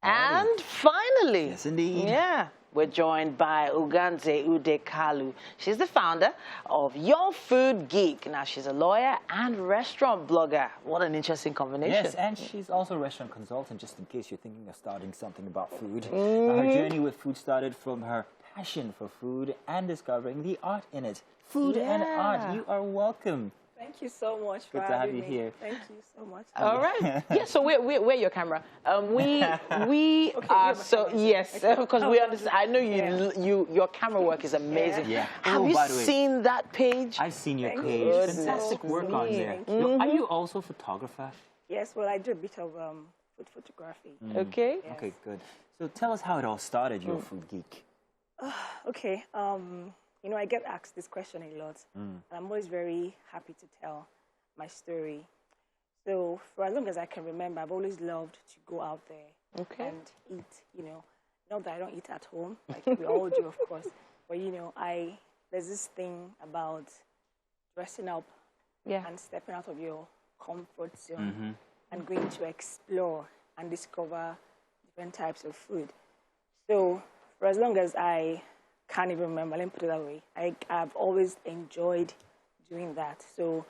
And finally, yes, indeed. Yeah, we're joined by Uganze Kalu. She's the founder of Your Food Geek. Now, she's a lawyer and restaurant blogger. What an interesting combination. Yes, and she's also a restaurant consultant, just in case you're thinking of starting something about food. Her journey with food started from her passion for food and discovering the art in it. Food and art, you are welcome. Thank you so much for Good to have you here. Thank you so much. All right. Yeah, so we're your camera. We are so yes, because we understand. I know your camera work is amazing. Yeah. Have you seen that page? I've seen your page. Fantastic work on there. Are you also a photographer? Yes, well, I do a bit of food photography. Okay. Yes. Okay, good. So tell us how it all started, Your Food Geek. Okay. You know, I get asked this question a lot, and I'm always very happy to tell my story. So for as long as I can remember, I've always loved to go out there and eat, you know. Not that I don't eat at home, like we all do, of course. But, you know, there's this thing about dressing up and stepping out of your comfort zone and going to explore and discover different types of food. So for as long as I can't even remember, let me put it that way, I've always enjoyed doing that. So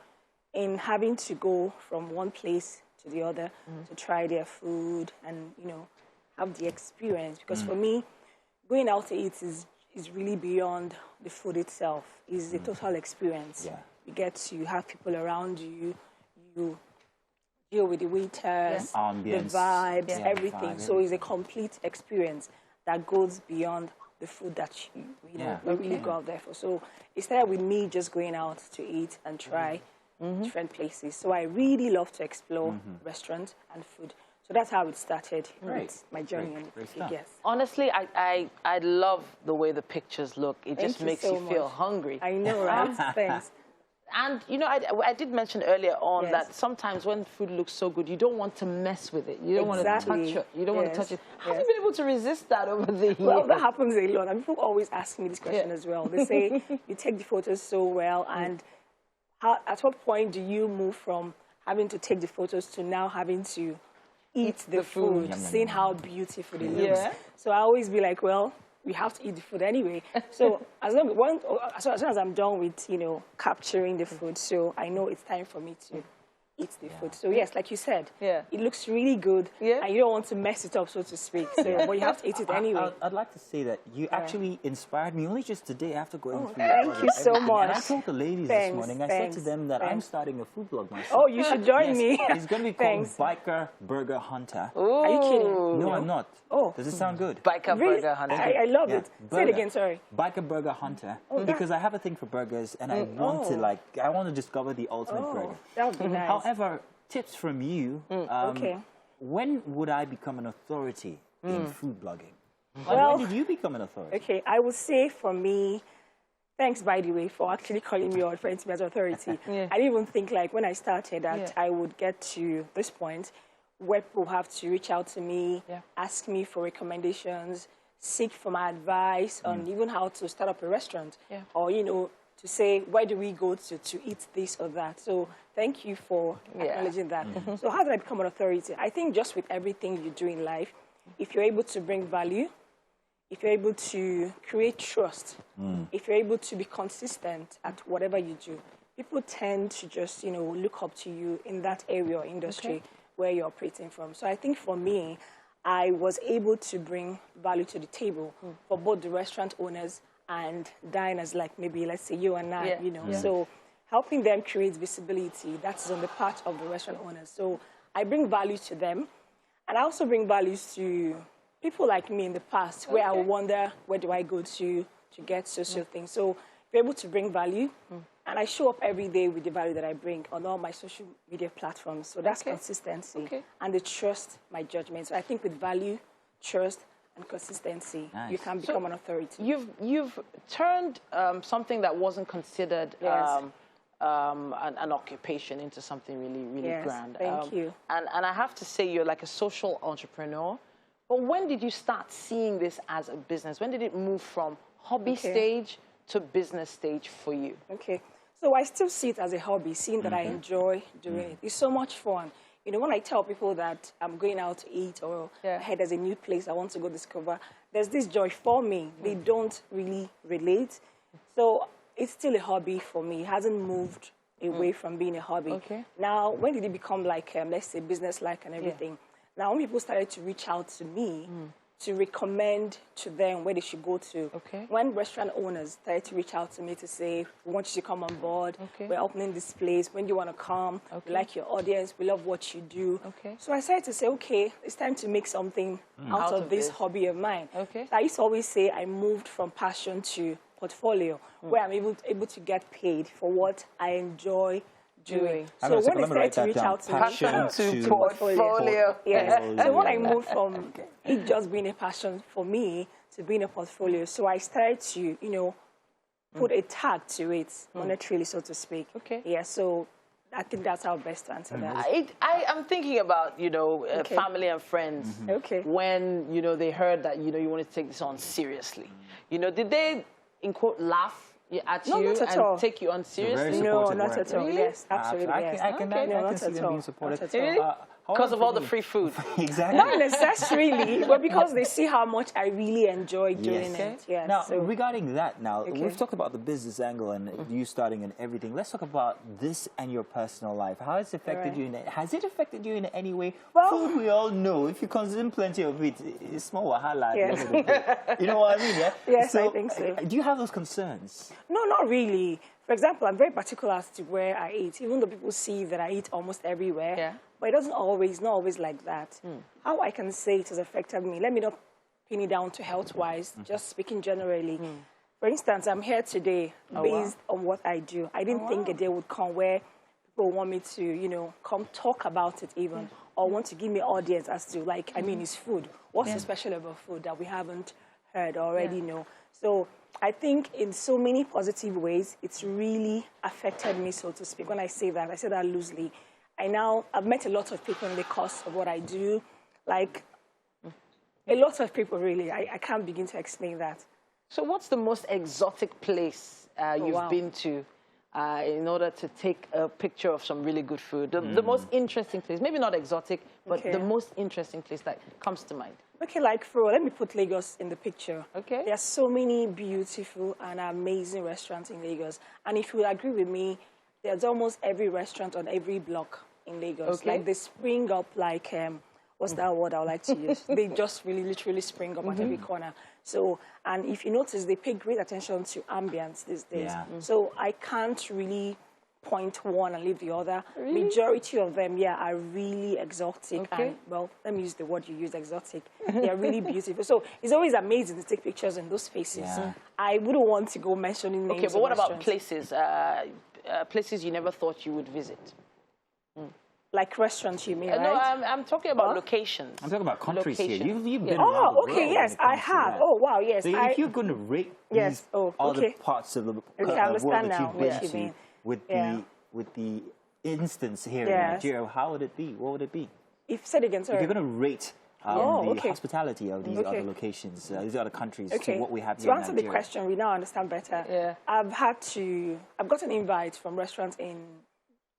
in having to go from one place to the other to try their food and, you know, have the experience. Because for me, going out to eat is really beyond the food itself. It's a total experience. Yeah. You get to have people around you, you deal with the waiters, the vibes, everything. So it's a complete experience that goes beyond the food that you really go out there for. So it started with me just going out to eat and try different places. So I really love to explore restaurants and food. So that's how it started. It's my journey on the food. Yes. Honestly, I love the way the pictures look. It just makes you feel hungry. I know, right? Thanks. And, you know, I did mention earlier on that sometimes when food looks so good, you don't want to mess with it. You don't want to touch it. You don't want to touch it. Have you been able to resist that over the years? Well, that happens a lot. And people always ask me this question as well. They say, you take the photos so well, and at what point do you move from having to take the photos to now having to eat the food, seeing how beautiful it looks? So I always be like, well, we have to eat the food anyway. So as soon as I'm done with, you know, capturing the food, so I know it's time for me to eat the food. So yes, like you said, it looks really good, and you don't want to mess it up, so to speak. So, but you have to eat it anyway. I'd like to say that you actually inspired me only just today after going through thank you so much. And I told the ladies this morning, I said to them that I'm starting a food blog myself. Oh, you should join me. It's going to be called Biker Burger Hunter. Are you kidding? No, I'm not. Oh. Does it sound good? Biker Burger Hunter. I love it. Say it again, sorry. Biker Burger Hunter. Because I have a thing for burgers, and I want to I want to discover the ultimate burger. That would be nice. However, tips from you. When would I become an authority in food blogging? Well, when did you become an authority? Okay, I would say for me, thanks, by the way, for actually calling me or referring to me as authority. I didn't even think, like, when I started that I would get to this point where people have to reach out to me, ask me for recommendations, seek for my advice on even how to start up a restaurant, or, you know, to say, where do we go to eat this or that? So thank you for acknowledging that. So how did I become an authority? I think just with everything you do in life, if you're able to bring value, if you're able to create trust, if you're able to be consistent at whatever you do, people tend to just, you know, look up to you in that area or industry where you're operating from. So I think for me, I was able to bring value to the table for both the restaurant owners and diners, like maybe, let's say, you and I, you know. So helping them create visibility, that's on the part of the restaurant owners. So I bring value to them, and I also bring values to people like me in the past, where I wonder, where do I go to get social things? So we're able to bring value, and I show up every day with the value that I bring on all my social media platforms. So that's consistency, and they trust my judgment. So I think with value, trust, and consistency, you can become an authority. You've turned something that wasn't considered an occupation into something really grand. Thank you. And I have to say, you're like a social entrepreneur. But when did you start seeing this as a business? When did it move from hobby stage to business stage for you? Okay. So I still see it as a hobby, seeing that I enjoy doing it. It's so much fun. You know, when I tell people that I'm going out to eat or hey, there's a new place I want to go discover, there's this joy for me. They don't really relate. So it's still a hobby for me. It hasn't moved away from being a hobby. Okay. Now, when did it become like, let's say, business-like and everything? Now, when people started to reach out to me to recommend to them where they should go to, when restaurant owners started to reach out to me to say, we want you to come on board, we're opening this place, when do you want to come, we like your audience, we love what you do. So I started to say, okay, it's time to make something out of this hobby of mine. I used to always say I moved from passion to portfolio, where I'm able to get paid for what I enjoy doing. So when they started to reach out to me, passion to portfolio. Yes. So when I moved from it just being a passion for me to being a portfolio, so I started to, you know, put a tag to it, monetarily, so to speak. Yeah. So I think that's how best to answer that. I'm thinking about, you know, family and friends. When, you know, they heard that, you know, you wanted to take this on seriously. You know, did they, in quote, laugh at you and take you on seriously? No, not at all. Really? Yes, absolutely. I can see them being supportive. Really? Because of all the free food? Exactly. Not necessarily, but because they see how much I really enjoy doing it. Yes. Now, regarding that now, we've talked about the business angle and you starting and everything. Let's talk about this and your personal life. How has it affected you? Has it affected you in any way? Well, food, we all know, if you consume plenty of it, it's small wahala. You know what I mean, yeah? Yes, I think so. Do you have those concerns? No, not really. For example, I'm very particular as to where I eat, even though people see that I eat almost everywhere. But it doesn't always, not always like that. How I can say it has affected me, let me not pin it down to health-wise, just speaking generally. For instance, I'm here today based on what I do. I didn't think a day would come where people want me to, you know, come talk about it even, or want to give me audience as to, like, I mean, it's food. What's so special about food that we haven't heard or already know? So I think in so many positive ways, it's really affected me, so to speak. When I say that loosely. I've met a lot of people in the course of what I do, like a lot of people really. I can't begin to explain that. So what's the most exotic place you've been to in order to take a picture of some really good food? The most interesting place, maybe not exotic, but the most interesting place that comes to mind. Okay, like let me put Lagos in the picture. There are so many beautiful and amazing restaurants in Lagos. And if you will agree with me, there's almost every restaurant on every block in Lagos. Like they spring up like, what's that word I would like to use? They just really literally spring up at every corner. So, and if you notice, they pay great attention to ambience these days. So I can't really point one and leave the other. Majority of them, are really exotic. And, well, let me use the word you use, exotic. They are really beautiful. So it's always amazing to take pictures in those spaces. I wouldn't want to go mentioning names. Okay, but what about places? Places you never thought you would visit? Like restaurants, you mean, right? No, I'm talking about locations. I'm talking about countries here. You've been yes, I have. Oh, wow, yes. So if you're going to rate these other parts of the world that you've been to with the instance here in Nigeria, how would it be? What would it be? Said again, sorry. If you're going to rate the hospitality of these other locations, these other countries, to what we have here in Nigeria. To answer the question, we now understand better. I've got an invite from restaurants in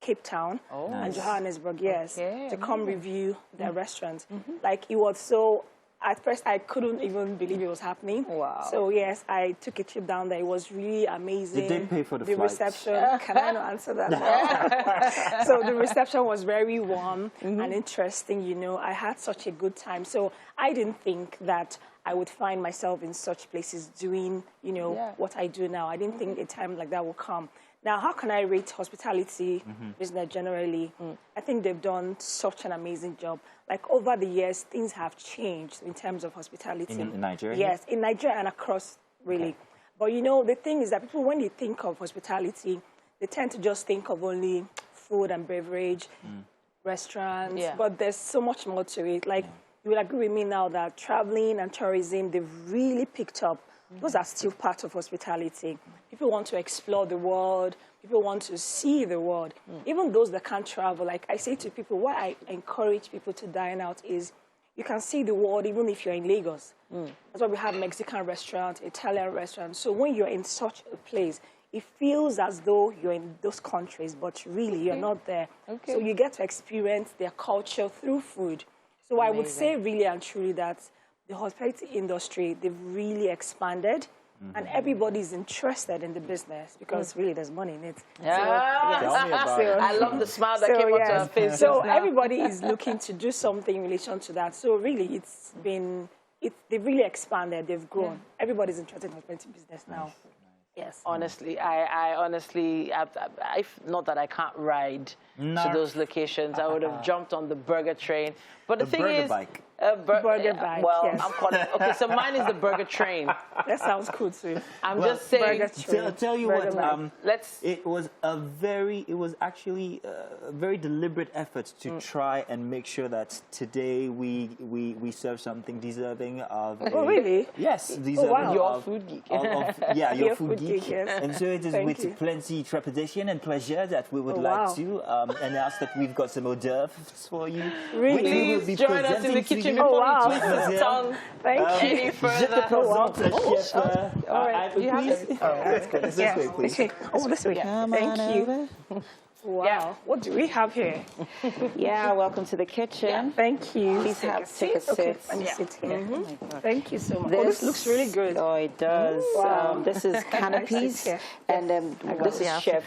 Cape Town and Johannesburg, to come review their restaurant. Like, it was so, at first I couldn't even believe it was happening. Wow. So yes, I took a trip down there. It was really amazing. Did they pay for the flights? Reception, can I not answer that? So the reception was very warm and interesting, you know. I had such a good time. So I didn't think that I would find myself in such places doing, you know, what I do now. I didn't think a time like that would come. Now, how can I rate hospitality business generally? I think they've done such an amazing job. Like, over the years, things have changed in terms of hospitality. In Nigeria? Yes, in Nigeria and across, really. But, you know, the thing is that people, when they think of hospitality, they tend to just think of only food and beverage, restaurants. But there's so much more to it. Like, you will agree with me now that traveling and tourism, they've really picked up. Those are still part of hospitality. People want to explore the world. People want to see the world. Even those that can't travel, like I say to people, what I encourage people to dine out is you can see the world even if you're in Lagos. That's why we have Mexican restaurants, Italian restaurants. So when you're in such a place, it feels as though you're in those countries, but really you're not there. So you get to experience their culture through food. So I would say really and truly that the hospitality industry, they've really expanded. And everybody's interested in the business because really there's money in it. I love the smile that came onto her face. So everybody is looking to do something in relation to that. So really they've really expanded, they've grown. Everybody's interested in hospitality business now. Yes. Honestly, I honestly, not that I can't ride to those locations. I would have jumped on the burger train. But the thing is, bike. Burger bike. Well, yes. I'm calling. Okay, so mine is the burger train. That sounds cool too. I'm just saying. Tell you what. It was actually a very deliberate effort to try and make sure that today we serve something deserving of. Oh really? Yes, deserving wow. Your food geek. Your food geek. Yes. And so it is with plenty trepidation and pleasure that we would like to announce that we've got some hors d'oeuvres for you. Really? Please join us in the kitchen before we twist the tongue any further. All right. Let's go, please. Oh, this way. Thank you. Wow. Yeah. What do we have here? Welcome to the kitchen. Yeah. Thank you. Please take a seat. Okay, let me sit here. Thank you so much. This looks really good. Oh, it does. Wow. This is canapes, and this is Chef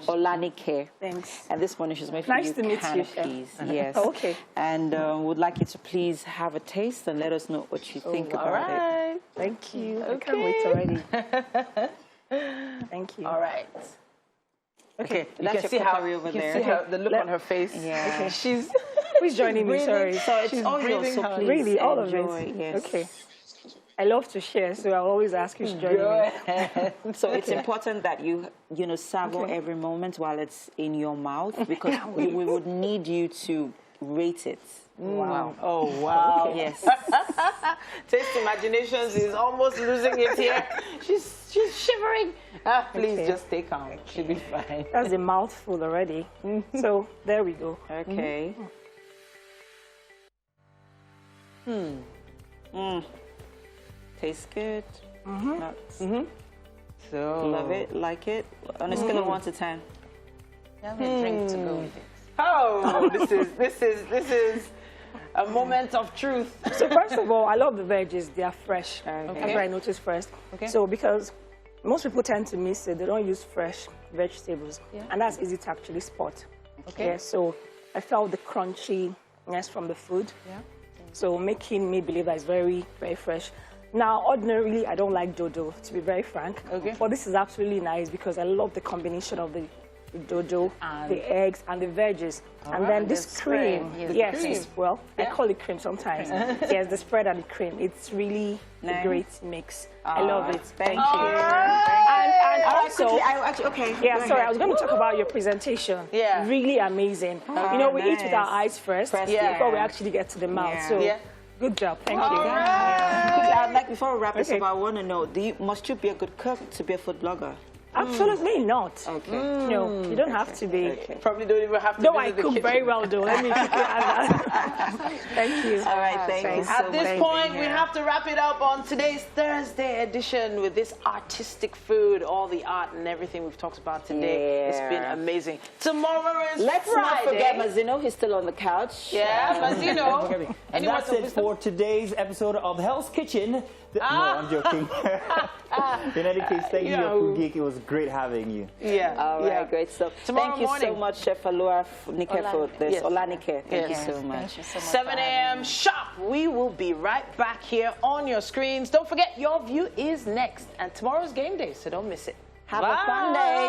Olanike. Thanks. And this one is made for nice you. to meet canapes. You, yes. Okay. And would like you to please have a taste and let us know what you think about it. Thank you. I can't wait already. Thank you. All right. Okay, you can see the look on her face. Yeah. Okay. Who's joining me? Sorry. So it's all yours, so please really, all of enjoy. it. Yes. Okay. I love to share, so I'll always ask you to join me. So it's important that you savor every moment while it's in your mouth because we would need you to rate it. Wow. Oh, wow. Okay. Yes. Taste Imaginations is almost losing it here. She's shivering. Please just stay calm. She'll be fine. That's a mouthful already. So there we go. Okay. Tastes good. So love it, like it. On a scale of 1 to 10. Have a drink to go with it. Oh, this is a moment of truth. So first of all, I love the veggies. They are fresh. That's what I noticed first. Okay. So because most people tend to miss it, they don't use fresh vegetables, and that's easy to actually spot. Okay. Yeah, so I felt the crunchiness from the food. Yeah. So making me believe that it's very, very fresh. Now, ordinarily, I don't like dodo, to be very frank. Okay. But this is absolutely nice because I love the combination of the dodo, the eggs, and the veggies. And then this cream. Yes, well, I call it cream sometimes. Yes, the spread and the cream. It's really a great mix. I love it. Thank you. And also, I was going to talk about your presentation. Yeah. Really amazing. You know, we eat with our eyes first before we actually get to the mouth. So good job. Thank you. Like before we wrap this up, I want to know, must you be a good cook to be a food blogger? Absolutely not. Okay. No, you don't have to be. Probably don't even have to. No, I cook very well, though. Let me quickly add that. Thank you. All right, thank you so much. At this point, we have to wrap it up on today's Thursday edition with this artistic food, all the art and everything we've talked about today. It's been amazing. Tomorrow is Let's Friday. not forget Mazino. He's still on the couch. Yeah, Mazino. And that's it for today's episode of Hell's Kitchen. No, I'm joking. In any case, thank you, Food Geek. It was great having you. Yeah. All right, great stuff. Thank you so much, Chef Olanike, for this. Olanike, thank you so much. 7 a.m. sharp. We will be right back here on your screens. Don't forget, Your View is next. And tomorrow's game day, so don't miss it. Have a fun day.